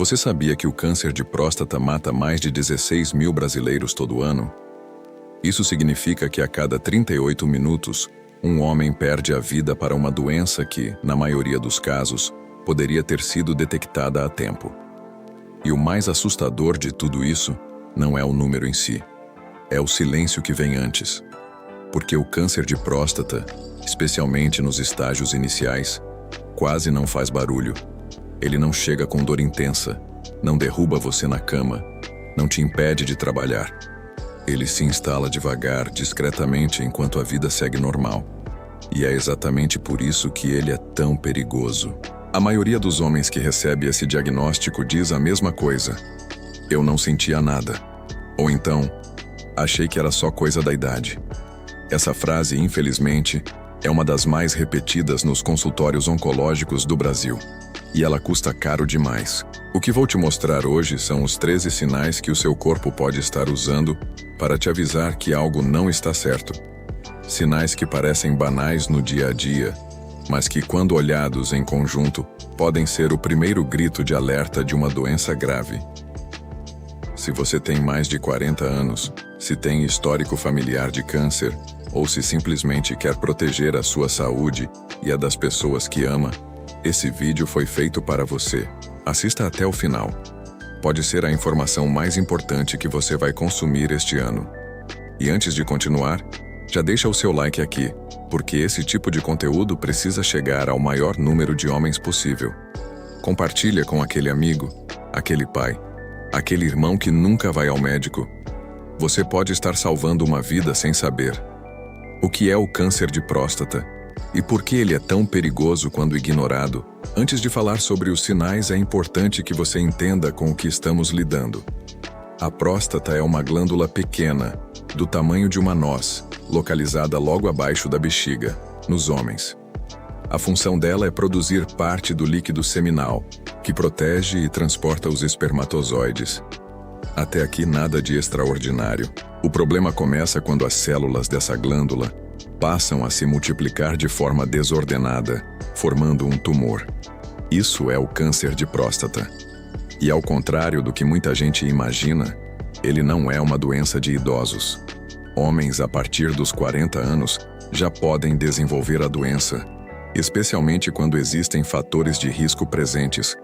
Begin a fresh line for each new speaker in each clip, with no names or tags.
Você sabia que o câncer de próstata mata mais de 16 mil brasileiros todo ano? Isso significa que a cada 38 minutos, um homem perde a vida para uma doença que, na maioria dos casos, poderia ter sido detectada a tempo. E o mais assustador de tudo isso não é o número em si, é o silêncio que vem antes. Porque o câncer de próstata, especialmente nos estágios iniciais, quase não faz barulho. Ele não chega com dor intensa, não derruba você na cama, não te impede de trabalhar. Ele se instala devagar, discretamente, enquanto a vida segue normal. E é exatamente por isso que ele é tão perigoso. A maioria dos homens que recebe esse diagnóstico diz a mesma coisa. Eu não sentia nada. Ou então, achei que era só coisa da idade. Essa frase, infelizmente, é uma das mais repetidas nos consultórios oncológicos do Brasil. E ela custa caro demais. O que vou te mostrar hoje são os 13 sinais que o seu corpo pode estar usando para te avisar que algo não está certo. Sinais que parecem banais no dia a dia, mas que, quando olhados em conjunto, podem ser o primeiro grito de alerta de uma doença grave. Se você tem mais de 40 anos, se tem histórico familiar de câncer, ou se simplesmente quer proteger a sua saúde e a das pessoas que ama, esse vídeo foi feito para você. Assista até o final. Pode ser a informação mais importante que você vai consumir este ano. E antes de continuar, já deixa o seu like aqui, porque esse tipo de conteúdo precisa chegar ao maior número de homens possível. Compartilha com aquele amigo, aquele pai, aquele irmão que nunca vai ao médico. Você pode estar salvando uma vida sem saber. O que é o câncer de próstata? E por que ele é tão perigoso quando ignorado? Antes de falar sobre os sinais, é importante que você entenda com o que estamos lidando. A próstata é uma glândula pequena, do tamanho de uma noz, localizada logo abaixo da bexiga, nos homens. A função dela é produzir parte do líquido seminal, que protege e transporta os espermatozoides. Até aqui nada de extraordinário. O problema começa quando as células dessa glândula passam a se multiplicar de forma desordenada, formando um tumor. Isso é o câncer de próstata. E ao contrário do que muita gente imagina, ele não é uma doença de idosos. Homens a partir dos 40 anos já podem desenvolver a doença, especialmente quando existem fatores de risco presentes,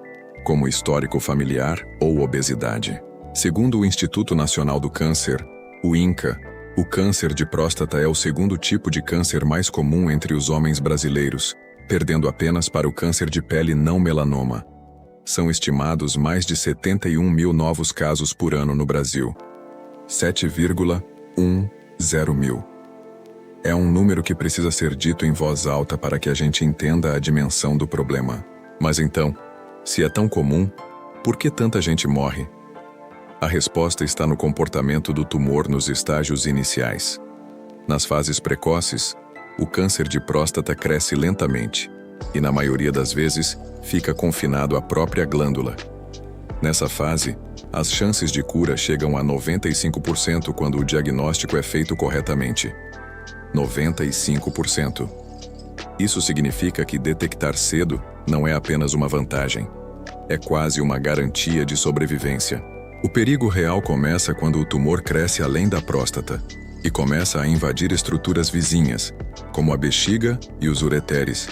como histórico familiar ou obesidade. Segundo o Instituto Nacional do Câncer, o INCA, o câncer de próstata é o segundo tipo de câncer mais comum entre os homens brasileiros, perdendo apenas para o câncer de pele não melanoma. São estimados mais de 71 mil novos casos por ano no Brasil. 7,10 mil. É um número que precisa ser dito em voz alta para que a gente entenda a dimensão do problema. Mas então, se é tão comum, por que tanta gente morre? A resposta está no comportamento do tumor nos estágios iniciais. Nas fases precoces, o câncer de próstata cresce lentamente e, na maioria das vezes, fica confinado à própria glândula. Nessa fase, as chances de cura chegam a 95% quando o diagnóstico é feito corretamente. 95%. Isso significa que detectar cedo não é apenas uma vantagem, é quase uma garantia de sobrevivência. O perigo real começa quando o tumor cresce além da próstata e começa a invadir estruturas vizinhas, como a bexiga e os ureteres,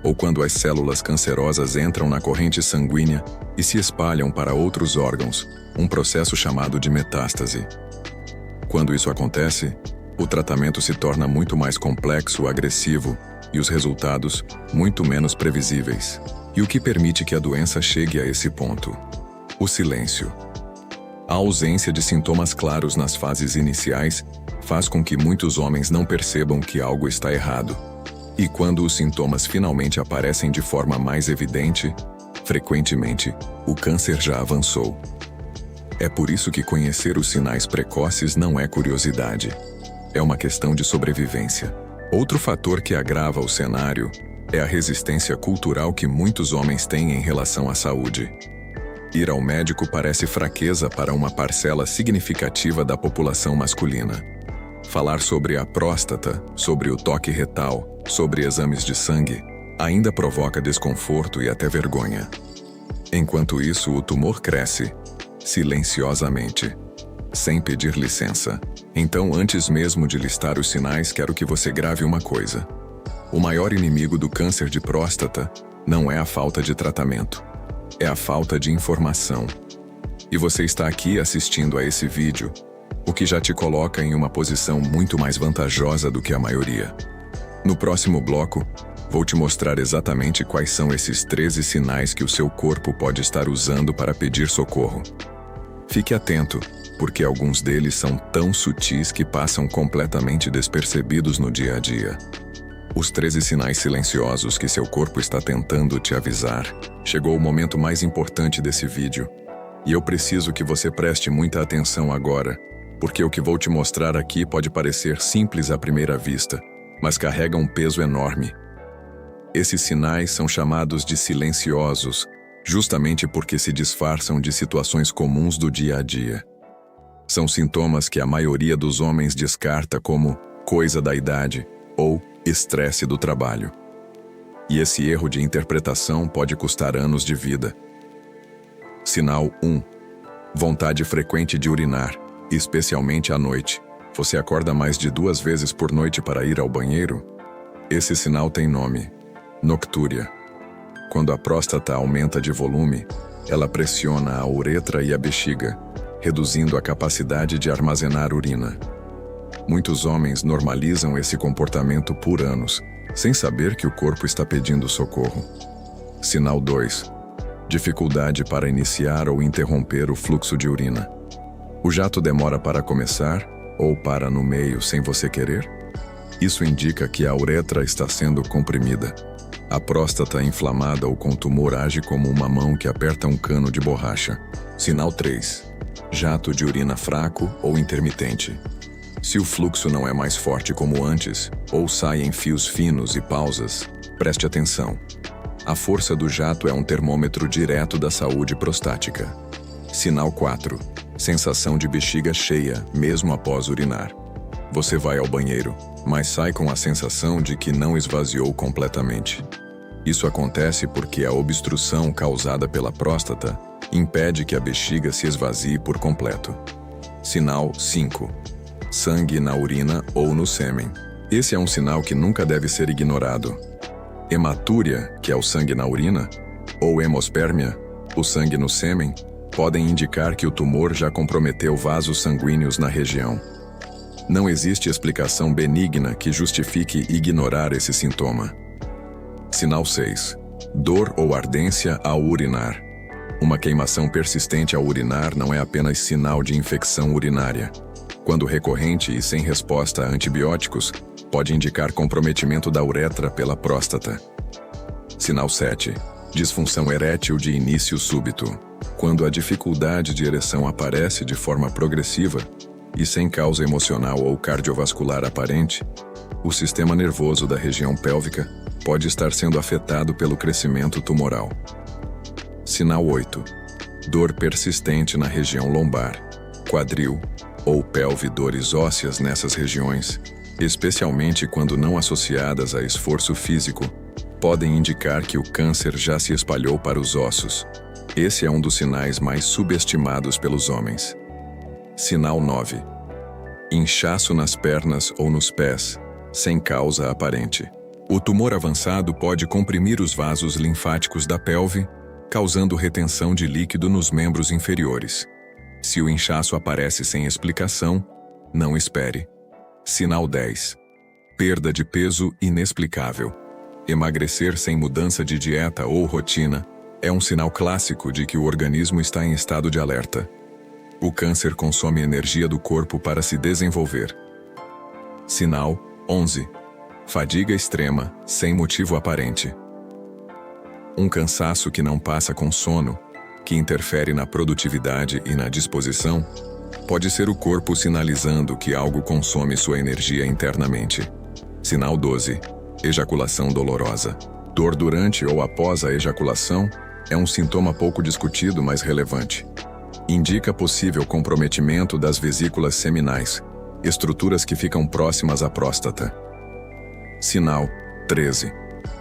ou quando as células cancerosas entram na corrente sanguínea e se espalham para outros órgãos, um processo chamado de metástase. Quando isso acontece, o tratamento se torna muito mais complexo, agressivo e os resultados muito menos previsíveis. E o que permite que a doença chegue a esse ponto? O silêncio. A ausência de sintomas claros nas fases iniciais faz com que muitos homens não percebam que algo está errado. E quando os sintomas finalmente aparecem de forma mais evidente, frequentemente, o câncer já avançou. É por isso que conhecer os sinais precoces não é curiosidade. É uma questão de sobrevivência. Outro fator que agrava o cenário é a resistência cultural que muitos homens têm em relação à saúde. Ir ao médico parece fraqueza para uma parcela significativa da população masculina. Falar sobre a próstata, sobre o toque retal, sobre exames de sangue, ainda provoca desconforto e até vergonha. Enquanto isso, o tumor cresce, silenciosamente, sem pedir licença. Então, antes mesmo de listar os sinais, quero que você grave uma coisa. O maior inimigo do câncer de próstata não é a falta de tratamento, é a falta de informação. E você está aqui assistindo a esse vídeo, o que já te coloca em uma posição muito mais vantajosa do que a maioria. No próximo bloco, vou te mostrar exatamente quais são esses 13 sinais que o seu corpo pode estar usando para pedir socorro. Fique atento, porque alguns deles são tão sutis que passam completamente despercebidos no dia a dia. Os 13 sinais silenciosos que seu corpo está tentando te avisar. Chegou o momento mais importante desse vídeo, e eu preciso que você preste muita atenção agora, porque o que vou te mostrar aqui pode parecer simples à primeira vista, mas carrega um peso enorme. Esses sinais são chamados de silenciosos, justamente porque se disfarçam de situações comuns do dia a dia. São sintomas que a maioria dos homens descarta como coisa da idade ou estresse do trabalho. E esse erro de interpretação pode custar anos de vida. Sinal 1. Vontade frequente de urinar, especialmente à noite. Você acorda mais de 2 vezes por noite para ir ao banheiro? Esse sinal tem nome: noctúria. Quando a próstata aumenta de volume, ela pressiona a uretra e a bexiga, reduzindo a capacidade de armazenar urina. Muitos homens normalizam esse comportamento por anos, sem saber que o corpo está pedindo socorro. Sinal 2. Dificuldade para iniciar ou interromper o fluxo de urina. O jato demora para começar ou para no meio sem você querer? Isso indica que a uretra está sendo comprimida. A próstata inflamada ou com tumor age como uma mão que aperta um cano de borracha. Sinal 3. Jato de urina fraco ou intermitente. Se o fluxo não é mais forte como antes, ou sai em fios finos e pausas, preste atenção. A força do jato é um termômetro direto da saúde prostática. Sinal 4. Sensação de bexiga cheia, mesmo após urinar. Você vai ao banheiro, mas sai com a sensação de que não esvaziou completamente. Isso acontece porque a obstrução causada pela próstata impede que a bexiga se esvazie por completo. Sinal 5. Sangue na urina ou no sêmen. Esse é um sinal que nunca deve ser ignorado. Hematúria, que é o sangue na urina, ou hemospermia, o sangue no sêmen, podem indicar que o tumor já comprometeu vasos sanguíneos na região. Não existe explicação benigna que justifique ignorar esse sintoma. Sinal 6. Dor ou ardência ao urinar. Uma queimação persistente ao urinar não é apenas sinal de infecção urinária. Quando recorrente e sem resposta a antibióticos, pode indicar comprometimento da uretra pela próstata. Sinal 7. Disfunção erétil de início súbito. Quando a dificuldade de ereção aparece de forma progressiva e sem causa emocional ou cardiovascular aparente, o sistema nervoso da região pélvica pode estar sendo afetado pelo crescimento tumoral. Sinal 8. Dor persistente na região lombar, quadril ou pelve. Dores ósseas nessas regiões, especialmente quando não associadas a esforço físico, podem indicar que o câncer já se espalhou para os ossos. Esse é um dos sinais mais subestimados pelos homens. Sinal 9. Inchaço nas pernas ou nos pés, sem causa aparente. O tumor avançado pode comprimir os vasos linfáticos da pelve, causando retenção de líquido nos membros inferiores. Se o inchaço aparece sem explicação, não espere. Sinal 10. Perda de peso inexplicável. Emagrecer sem mudança de dieta ou rotina é um sinal clássico de que o organismo está em estado de alerta. O câncer consome energia do corpo para se desenvolver. Sinal 11. Fadiga extrema, sem motivo aparente. Um cansaço que não passa com sono, que interfere na produtividade e na disposição, pode ser o corpo sinalizando que algo consome sua energia internamente. Sinal 12. Ejaculação dolorosa. Dor durante ou após a ejaculação é um sintoma pouco discutido, mas relevante. Indica possível comprometimento das vesículas seminais, estruturas que ficam próximas à próstata. Sinal 13.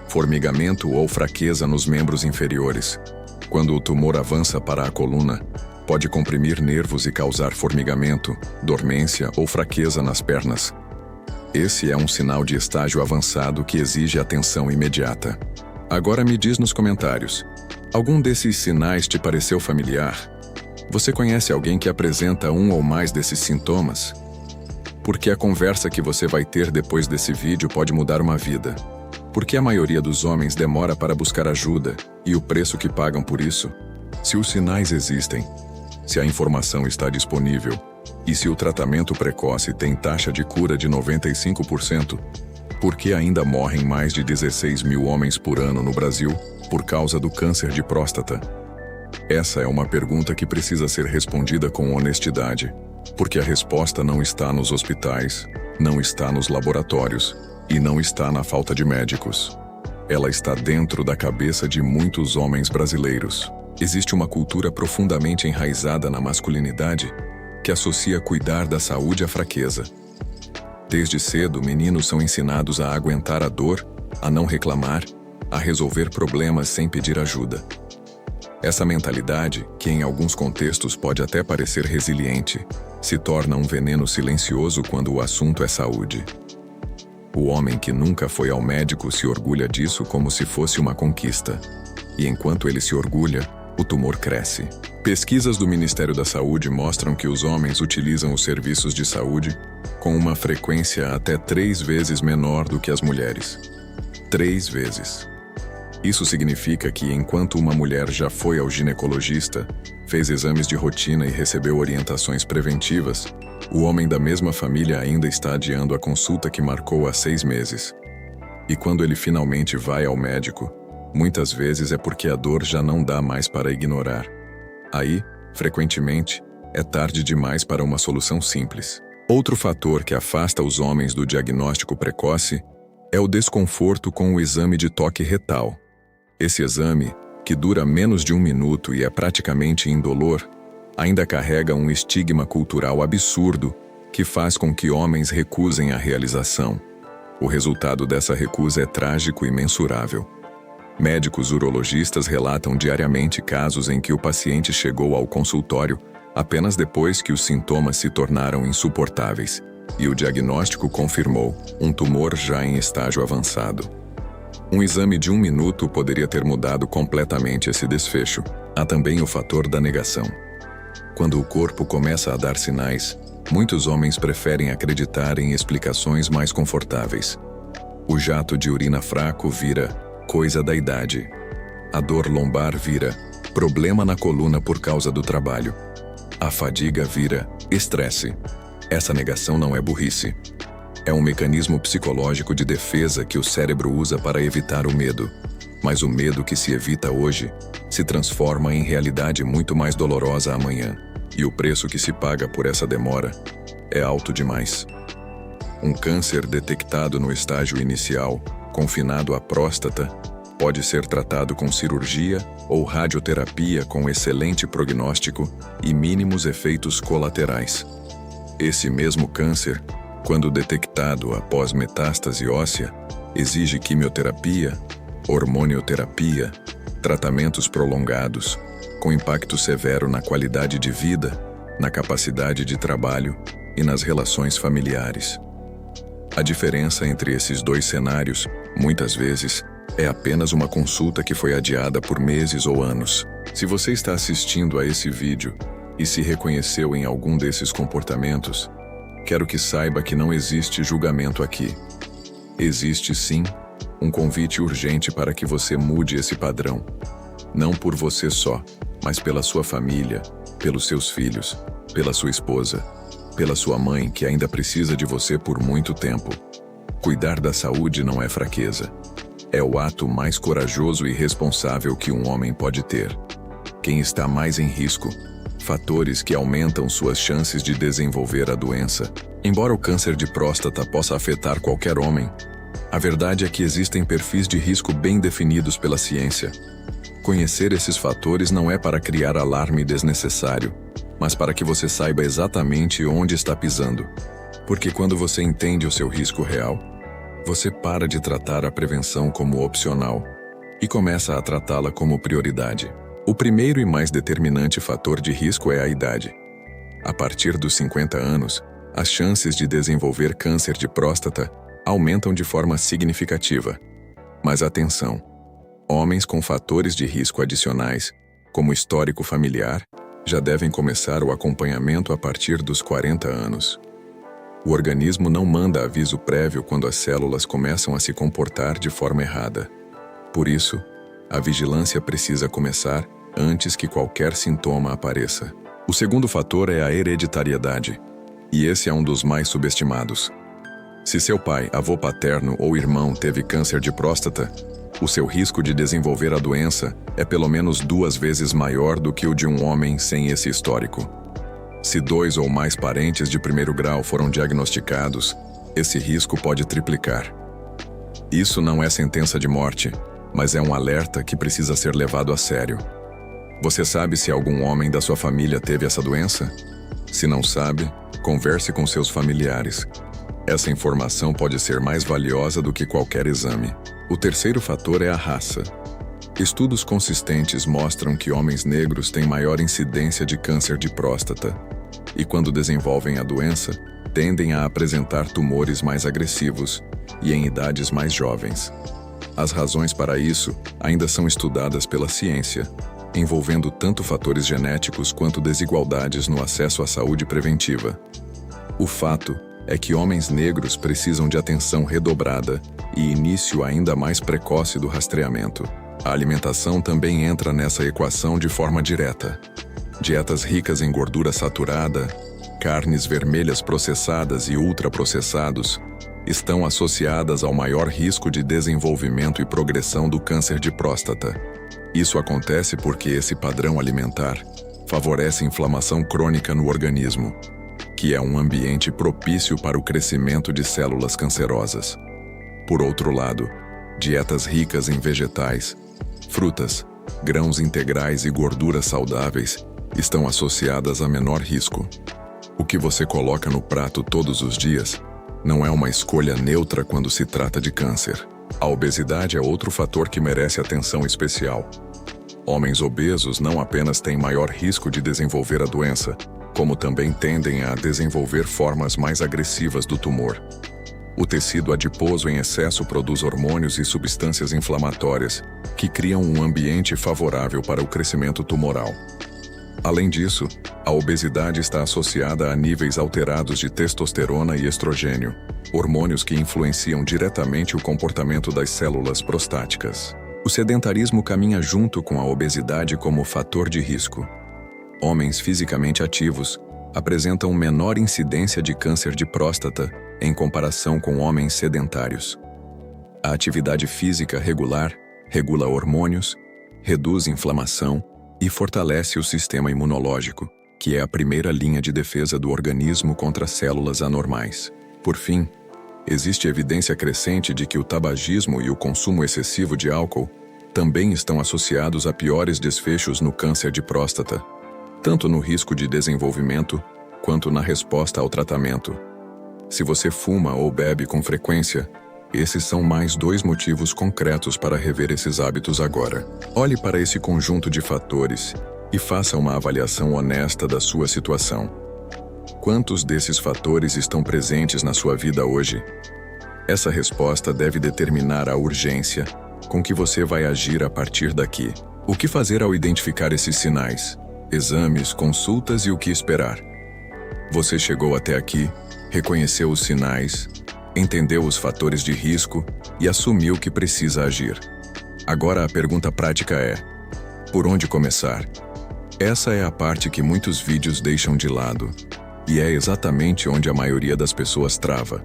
Formigamento ou fraqueza nos membros inferiores. Quando o tumor avança para a coluna, pode comprimir nervos e causar formigamento, dormência ou fraqueza nas pernas. Esse é um sinal de estágio avançado que exige atenção imediata. Agora me diz nos comentários, algum desses sinais te pareceu familiar? Você conhece alguém que apresenta um ou mais desses sintomas? Porque a conversa que você vai ter depois desse vídeo pode mudar uma vida. Porque a maioria dos homens demora para buscar ajuda e o preço que pagam por isso? Se os sinais existem, se a informação está disponível e se o tratamento precoce tem taxa de cura de 95%, por que ainda morrem mais de 16 mil homens por ano no Brasil por causa do câncer de próstata? Essa é uma pergunta que precisa ser respondida com honestidade, porque a resposta não está nos hospitais, não está nos laboratórios e não está na falta de médicos. Ela está dentro da cabeça de muitos homens brasileiros. Existe uma cultura profundamente enraizada na masculinidade que associa cuidar da saúde à fraqueza. Desde cedo, meninos são ensinados a aguentar a dor, a não reclamar, a resolver problemas sem pedir ajuda. Essa mentalidade, que em alguns contextos pode até parecer resiliente, se torna um veneno silencioso quando o assunto é saúde. O homem que nunca foi ao médico se orgulha disso como se fosse uma conquista. E enquanto ele se orgulha, o tumor cresce. Pesquisas do Ministério da Saúde mostram que os homens utilizam os serviços de saúde com uma frequência até 3 vezes menor do que as mulheres. 3 vezes. Isso significa que enquanto uma mulher já foi ao ginecologista, fez exames de rotina e recebeu orientações preventivas, o homem da mesma família ainda está adiando a consulta que marcou há 6 meses. E quando ele finalmente vai ao médico, muitas vezes é porque a dor já não dá mais para ignorar. Aí, frequentemente, é tarde demais para uma solução simples. Outro fator que afasta os homens do diagnóstico precoce é o desconforto com o exame de toque retal. Esse exame, que dura menos de 1 minuto e é praticamente indolor, ainda carrega um estigma cultural absurdo que faz com que homens recusem a realização. O resultado dessa recusa é trágico e mensurável. Médicos urologistas relatam diariamente casos em que o paciente chegou ao consultório apenas depois que os sintomas se tornaram insuportáveis e o diagnóstico confirmou um tumor já em estágio avançado. Um exame de 1 minuto poderia ter mudado completamente esse desfecho. Há também o fator da negação. Quando o corpo começa a dar sinais, muitos homens preferem acreditar em explicações mais confortáveis. O jato de urina fraco vira coisa da idade. A dor lombar vira problema na coluna por causa do trabalho. A fadiga vira estresse. Essa negação não é burrice. É um mecanismo psicológico de defesa que o cérebro usa para evitar o medo. Mas o medo que se evita hoje se transforma em realidade muito mais dolorosa amanhã. E o preço que se paga por essa demora é alto demais. Um câncer detectado no estágio inicial, confinado à próstata, pode ser tratado com cirurgia ou radioterapia com excelente prognóstico e mínimos efeitos colaterais. Esse mesmo câncer, quando detectado após metástase óssea, exige quimioterapia, hormonioterapia, tratamentos prolongados, com impacto severo na qualidade de vida, na capacidade de trabalho e nas relações familiares. A diferença entre esses dois cenários, muitas vezes, é apenas uma consulta que foi adiada por meses ou anos. Se você está assistindo a esse vídeo e se reconheceu em algum desses comportamentos, quero que saiba que não existe julgamento aqui. Existe sim um convite urgente para que você mude esse padrão. Não por você só, mas pela sua família, pelos seus filhos, pela sua esposa, pela sua mãe que ainda precisa de você por muito tempo. Cuidar da saúde não é fraqueza. É o ato mais corajoso e responsável que um homem pode ter. Quem está mais em risco? Fatores que aumentam suas chances de desenvolver a doença. Embora o câncer de próstata possa afetar qualquer homem, a verdade é que existem perfis de risco bem definidos pela ciência. Conhecer esses fatores não é para criar alarme desnecessário, mas para que você saiba exatamente onde está pisando. Porque quando você entende o seu risco real, você para de tratar a prevenção como opcional e começa a tratá-la como prioridade. O primeiro e mais determinante fator de risco é a idade. A partir dos 50 anos, as chances de desenvolver câncer de próstata aumentam de forma significativa. Mas atenção! Homens com fatores de risco adicionais, como histórico familiar, já devem começar o acompanhamento a partir dos 40 anos. O organismo não manda aviso prévio quando as células começam a se comportar de forma errada. Por isso, a vigilância precisa começar antes que qualquer sintoma apareça. O segundo fator é a hereditariedade, e esse é um dos mais subestimados. Se seu pai, avô paterno ou irmão teve câncer de próstata, o seu risco de desenvolver a doença é pelo menos 2 vezes maior do que o de um homem sem esse histórico. Se 2 ou mais parentes de primeiro grau foram diagnosticados, esse risco pode triplicar. Isso não é sentença de morte, mas é um alerta que precisa ser levado a sério. Você sabe se algum homem da sua família teve essa doença? Se não sabe, converse com seus familiares. Essa informação pode ser mais valiosa do que qualquer exame. O terceiro fator é a raça. Estudos consistentes mostram que homens negros têm maior incidência de câncer de próstata e, quando desenvolvem a doença, tendem a apresentar tumores mais agressivos e em idades mais jovens. As razões para isso ainda são estudadas pela ciência, envolvendo tanto fatores genéticos quanto desigualdades no acesso à saúde preventiva. O fato é que homens negros precisam de atenção redobrada e início ainda mais precoce do rastreamento. A alimentação também entra nessa equação de forma direta. Dietas ricas em gordura saturada, carnes vermelhas processadas e ultraprocessados estão associadas ao maior risco de desenvolvimento e progressão do câncer de próstata. Isso acontece porque esse padrão alimentar favorece inflamação crônica no organismo, que é um ambiente propício para o crescimento de células cancerosas. Por outro lado, dietas ricas em vegetais, frutas, grãos integrais e gorduras saudáveis estão associadas a menor risco. O que você coloca no prato todos os dias não é uma escolha neutra quando se trata de câncer. A obesidade é outro fator que merece atenção especial. Homens obesos não apenas têm maior risco de desenvolver a doença, como também tendem a desenvolver formas mais agressivas do tumor. O tecido adiposo em excesso produz hormônios e substâncias inflamatórias que criam um ambiente favorável para o crescimento tumoral. Além disso, a obesidade está associada a níveis alterados de testosterona e estrogênio, hormônios que influenciam diretamente o comportamento das células prostáticas. O sedentarismo caminha junto com a obesidade como fator de risco. Homens fisicamente ativos apresentam menor incidência de câncer de próstata em comparação com homens sedentários. A atividade física regular regula hormônios, reduz inflamação e fortalece o sistema imunológico, que é a primeira linha de defesa do organismo contra células anormais. Por fim, existe evidência crescente de que o tabagismo e o consumo excessivo de álcool também estão associados a piores desfechos no câncer de próstata, tanto no risco de desenvolvimento quanto na resposta ao tratamento. Se você fuma ou bebe com frequência, esses são mais 2 motivos concretos para rever esses hábitos agora. Olhe para esse conjunto de fatores e faça uma avaliação honesta da sua situação. Quantos desses fatores estão presentes na sua vida hoje? Essa resposta deve determinar a urgência com que você vai agir a partir daqui. O que fazer ao identificar esses sinais? Exames, consultas e o que esperar? Você chegou até aqui, reconheceu os sinais, entendeu os fatores de risco e assumiu que precisa agir. Agora a pergunta prática é: por onde começar? Essa é a parte que muitos vídeos deixam de lado, e é exatamente onde a maioria das pessoas trava.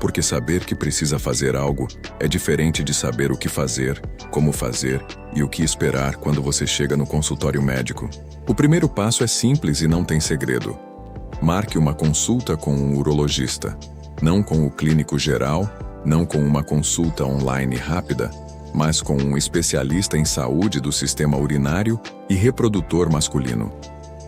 Porque saber que precisa fazer algo é diferente de saber o que fazer, como fazer e o que esperar quando você chega no consultório médico. O primeiro passo é simples e não tem segredo. Marque uma consulta com um urologista. Não com o clínico geral, não com uma consulta online rápida, mas com um especialista em saúde do sistema urinário e reprodutor masculino.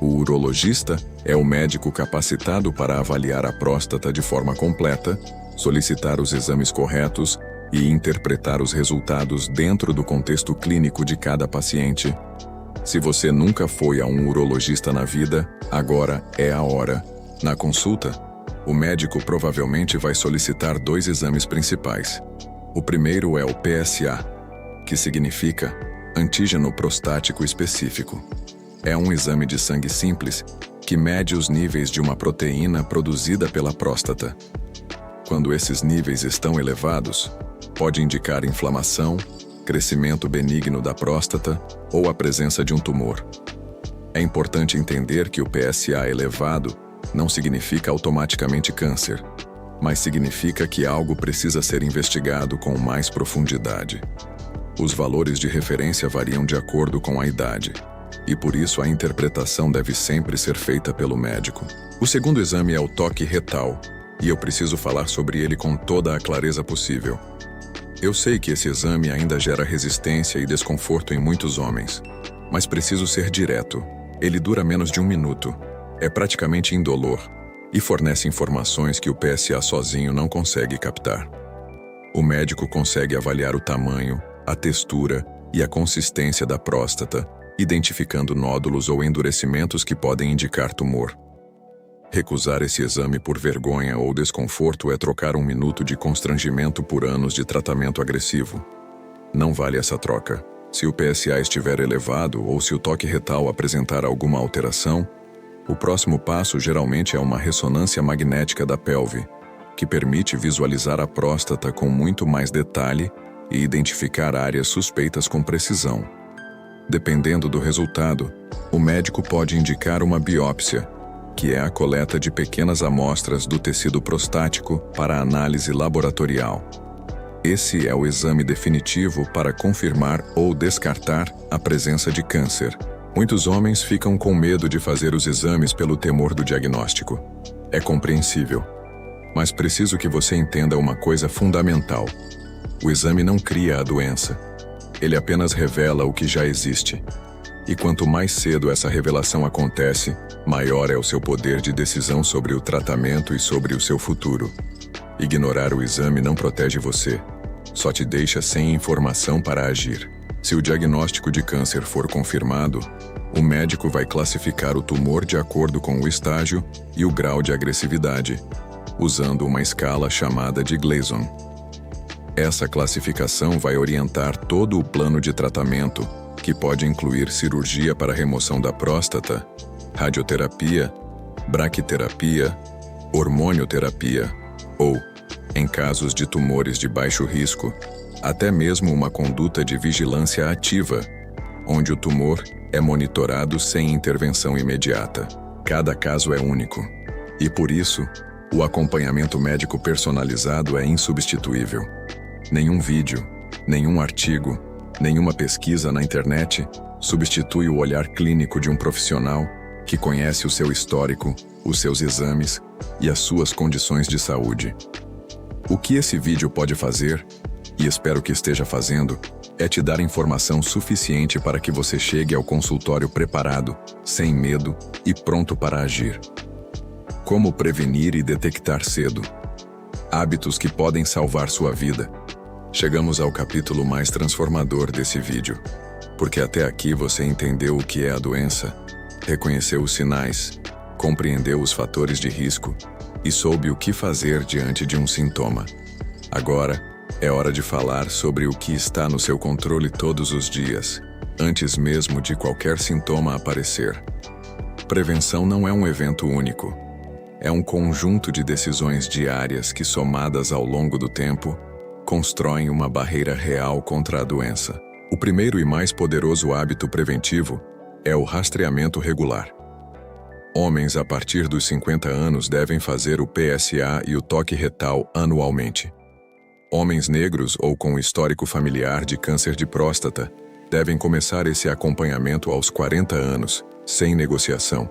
O urologista é o médico capacitado para avaliar a próstata de forma completa, solicitar os exames corretos e interpretar os resultados dentro do contexto clínico de cada paciente. Se você nunca foi a um urologista na vida, agora é a hora. Na consulta, o médico provavelmente vai solicitar 2 exames principais. O primeiro é o PSA, que significa antígeno prostático específico. É um exame de sangue simples que mede os níveis de uma proteína produzida pela próstata. Quando esses níveis estão elevados, pode indicar inflamação, crescimento benigno da próstata ou a presença de um tumor. É importante entender que o PSA elevado não significa automaticamente câncer, mas significa que algo precisa ser investigado com mais profundidade. Os valores de referência variam de acordo com a idade, e por isso a interpretação deve sempre ser feita pelo médico. O segundo exame é o toque retal, e eu preciso falar sobre ele com toda a clareza possível. Eu sei que esse exame ainda gera resistência e desconforto em muitos homens, mas preciso ser direto. Ele dura menos de 1 minuto, é praticamente indolor e fornece informações que o PSA sozinho não consegue captar. O médico consegue avaliar o tamanho, a textura e a consistência da próstata, identificando nódulos ou endurecimentos que podem indicar tumor. Recusar esse exame por vergonha ou desconforto é trocar 1 minuto de constrangimento por anos de tratamento agressivo. Não vale essa troca. Se o PSA estiver elevado ou se o toque retal apresentar alguma alteração, o próximo passo geralmente é uma ressonância magnética da pelve, que permite visualizar a próstata com muito mais detalhe e identificar áreas suspeitas com precisão. Dependendo do resultado, o médico pode indicar uma biópsia, que é a coleta de pequenas amostras do tecido prostático para análise laboratorial. Esse é o exame definitivo para confirmar ou descartar a presença de câncer. Muitos homens ficam com medo de fazer os exames pelo temor do diagnóstico. É compreensível. Mas preciso que você entenda uma coisa fundamental. O exame não cria a doença. Ele apenas revela o que já existe. E quanto mais cedo essa revelação acontece, maior é o seu poder de decisão sobre o tratamento e sobre o seu futuro. Ignorar o exame não protege você, só te deixa sem informação para agir. Se o diagnóstico de câncer for confirmado, o médico vai classificar o tumor de acordo com o estágio e o grau de agressividade, usando uma escala chamada de Gleason. Essa classificação vai orientar todo o plano de tratamento, que pode incluir cirurgia para remoção da próstata, radioterapia, braquiterapia, hormonioterapia ou, em casos de tumores de baixo risco, até mesmo uma conduta de vigilância ativa, onde o tumor é monitorado sem intervenção imediata. Cada caso é único, e por isso, o acompanhamento médico personalizado é insubstituível. Nenhum vídeo, nenhum artigo, nenhuma pesquisa na internet substitui o olhar clínico de um profissional que conhece o seu histórico, os seus exames e as suas condições de saúde. O que esse vídeo pode fazer, e espero que esteja fazendo, é te dar informação suficiente para que você chegue ao consultório preparado, sem medo e pronto para agir. Como prevenir e detectar cedo? Hábitos que podem salvar sua vida. Chegamos ao capítulo mais transformador desse vídeo, porque até aqui você entendeu o que é a doença, reconheceu os sinais, compreendeu os fatores de risco e soube o que fazer diante de um sintoma. Agora, é hora de falar sobre o que está no seu controle todos os dias, antes mesmo de qualquer sintoma aparecer. Prevenção não é um evento único. É um conjunto de decisões diárias que, somadas ao longo do tempo, constroem uma barreira real contra a doença. O primeiro e mais poderoso hábito preventivo é o rastreamento regular. Homens a partir dos 50 anos devem fazer o PSA e o toque retal anualmente. Homens negros ou com histórico familiar de câncer de próstata devem começar esse acompanhamento aos 40 anos, sem negociação.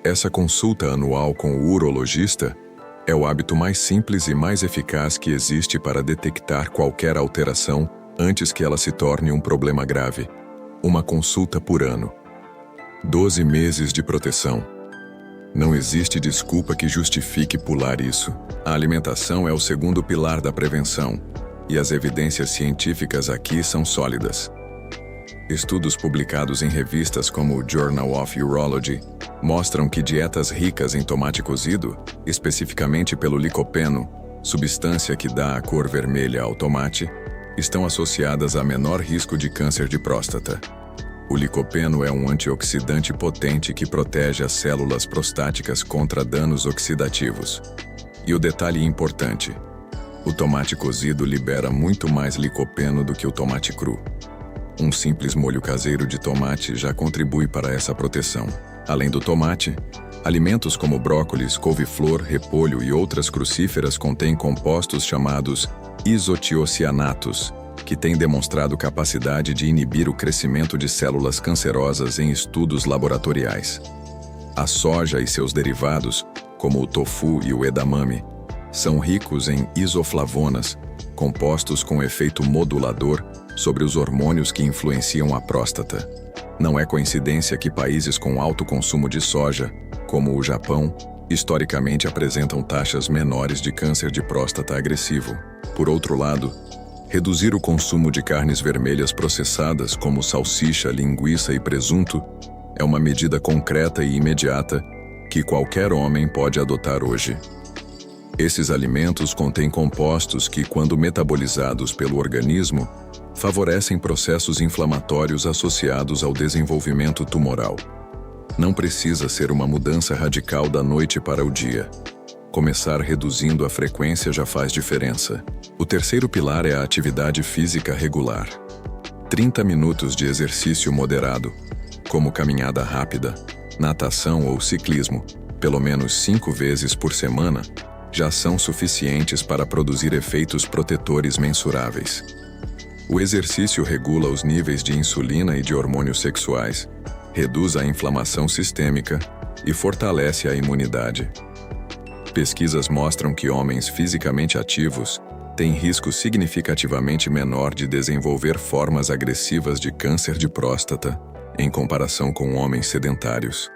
Essa consulta anual com o urologista é o hábito mais simples e mais eficaz que existe para detectar qualquer alteração antes que ela se torne um problema grave. Uma consulta por ano. 12 meses de proteção. Não existe desculpa que justifique pular isso. A alimentação é o segundo pilar da prevenção, e as evidências científicas aqui são sólidas. Estudos publicados em revistas como o Journal of Urology mostram que dietas ricas em tomate cozido, especificamente pelo licopeno, substância que dá a cor vermelha ao tomate, estão associadas a menor risco de câncer de próstata. O licopeno é um antioxidante potente que protege as células prostáticas contra danos oxidativos. E o detalhe importante: o tomate cozido libera muito mais licopeno do que o tomate cru. Um simples molho caseiro de tomate já contribui para essa proteção. Além do tomate, alimentos como brócolis, couve-flor, repolho e outras crucíferas contêm compostos chamados isotiocianatos, que têm demonstrado capacidade de inibir o crescimento de células cancerosas em estudos laboratoriais. A soja e seus derivados, como o tofu e o edamame, são ricos em isoflavonas, compostos com efeito modulador sobre os hormônios que influenciam a próstata. Não é coincidência que países com alto consumo de soja, como o Japão, historicamente apresentam taxas menores de câncer de próstata agressivo. Por outro lado, reduzir o consumo de carnes vermelhas processadas, como salsicha, linguiça e presunto, é uma medida concreta e imediata que qualquer homem pode adotar hoje. Esses alimentos contêm compostos que, quando metabolizados pelo organismo, favorecem processos inflamatórios associados ao desenvolvimento tumoral. Não precisa ser uma mudança radical da noite para o dia. Começar reduzindo a frequência já faz diferença. O terceiro pilar é a atividade física regular. 30 minutos de exercício moderado, como caminhada rápida, natação ou ciclismo, pelo menos 5 vezes por semana, já são suficientes para produzir efeitos protetores mensuráveis. O exercício regula os níveis de insulina e de hormônios sexuais, reduz a inflamação sistêmica e fortalece a imunidade. Pesquisas mostram que homens fisicamente ativos têm risco significativamente menor de desenvolver formas agressivas de câncer de próstata em comparação com homens sedentários.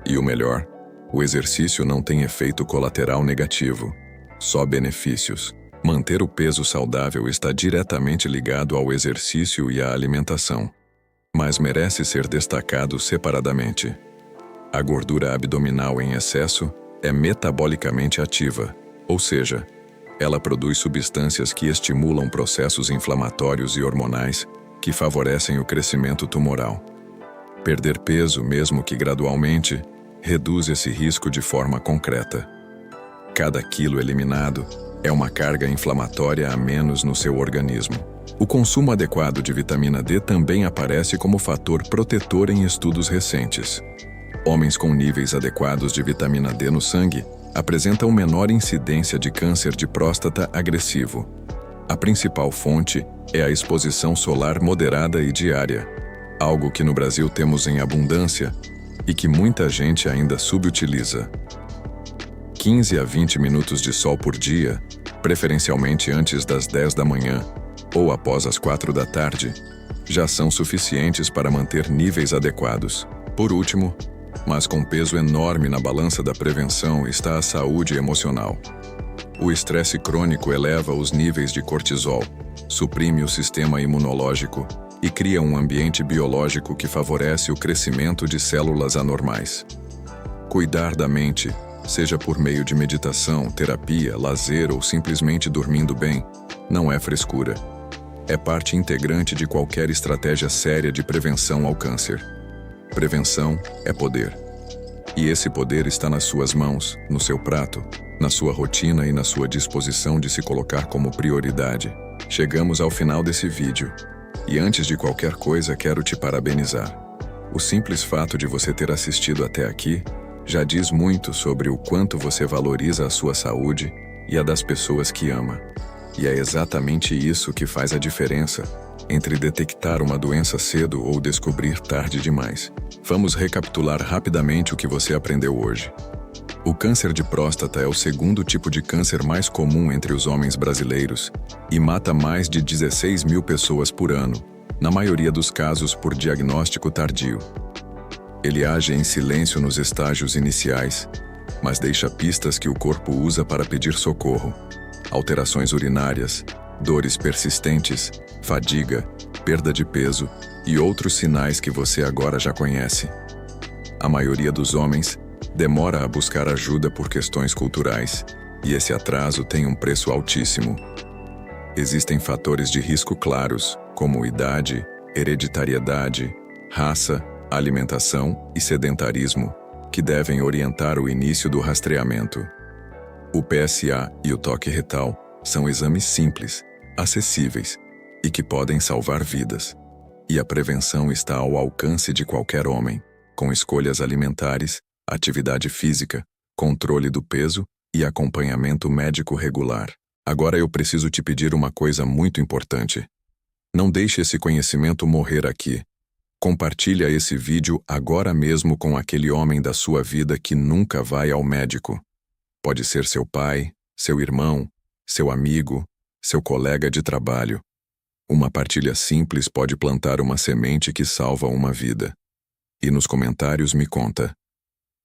E o melhor, o exercício não tem efeito colateral negativo, só benefícios. Manter o peso saudável está diretamente ligado ao exercício e à alimentação, mas merece ser destacado separadamente. A gordura abdominal em excesso é metabolicamente ativa, ou seja, ela produz substâncias que estimulam processos inflamatórios e hormonais que favorecem o crescimento tumoral. Perder peso, mesmo que gradualmente, reduz esse risco de forma concreta. Cada quilo eliminado é uma carga inflamatória a menos no seu organismo. O consumo adequado de vitamina D também aparece como fator protetor em estudos recentes. Homens com níveis adequados de vitamina D no sangue apresentam menor incidência de câncer de próstata agressivo. A principal fonte é a exposição solar moderada e diária, algo que no Brasil temos em abundância e que muita gente ainda subutiliza. 15 a 20 minutos de sol por dia, preferencialmente antes das 10 da manhã ou após as 4 da tarde, já são suficientes para manter níveis adequados. Por último, mas com peso enorme na balança da prevenção, está a saúde emocional. O estresse crônico eleva os níveis de cortisol, suprime o sistema imunológico e cria um ambiente biológico que favorece o crescimento de células anormais. Cuidar da mente, seja por meio de meditação, terapia, lazer ou simplesmente dormindo bem, não é frescura. É parte integrante de qualquer estratégia séria de prevenção ao câncer. Prevenção é poder. E esse poder está nas suas mãos, no seu prato, na sua rotina e na sua disposição de se colocar como prioridade. Chegamos ao final desse vídeo. E antes de qualquer coisa, quero te parabenizar. O simples fato de você ter assistido até aqui já diz muito sobre o quanto você valoriza a sua saúde e a das pessoas que ama. E é exatamente isso que faz a diferença entre detectar uma doença cedo ou descobrir tarde demais. Vamos recapitular rapidamente o que você aprendeu hoje. O câncer de próstata é o segundo tipo de câncer mais comum entre os homens brasileiros e mata mais de 16 mil pessoas por ano, na maioria dos casos por diagnóstico tardio. Ele age em silêncio nos estágios iniciais, mas deixa pistas que o corpo usa para pedir socorro: alterações urinárias, dores persistentes, fadiga, perda de peso e outros sinais que você agora já conhece. A maioria dos homens demora a buscar ajuda por questões culturais, e esse atraso tem um preço altíssimo. Existem fatores de risco claros, como idade, hereditariedade, raça, alimentação e sedentarismo, que devem orientar o início do rastreamento. O PSA e o toque retal são exames simples, acessíveis e que podem salvar vidas. E a prevenção está ao alcance de qualquer homem, com escolhas alimentares, atividade física, controle do peso e acompanhamento médico regular. Agora eu preciso te pedir uma coisa muito importante. Não deixe esse conhecimento morrer aqui. Compartilha esse vídeo agora mesmo com aquele homem da sua vida que nunca vai ao médico. Pode ser seu pai, seu irmão, seu amigo, seu colega de trabalho. Uma partilha simples pode plantar uma semente que salva uma vida. E nos comentários me conta.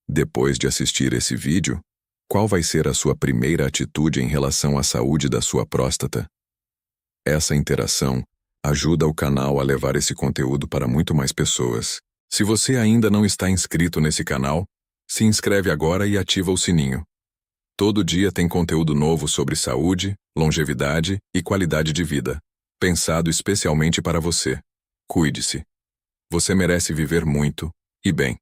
Depois de assistir esse vídeo, qual vai ser a sua primeira atitude em relação à saúde da sua próstata? Essa interação ajuda o canal a levar esse conteúdo para muito mais pessoas. Se você ainda não está inscrito nesse canal, se inscreve agora e ativa o sininho. Todo dia tem conteúdo novo sobre saúde, longevidade e qualidade de vida, pensado especialmente para você. Cuide-se. Você merece viver muito e bem.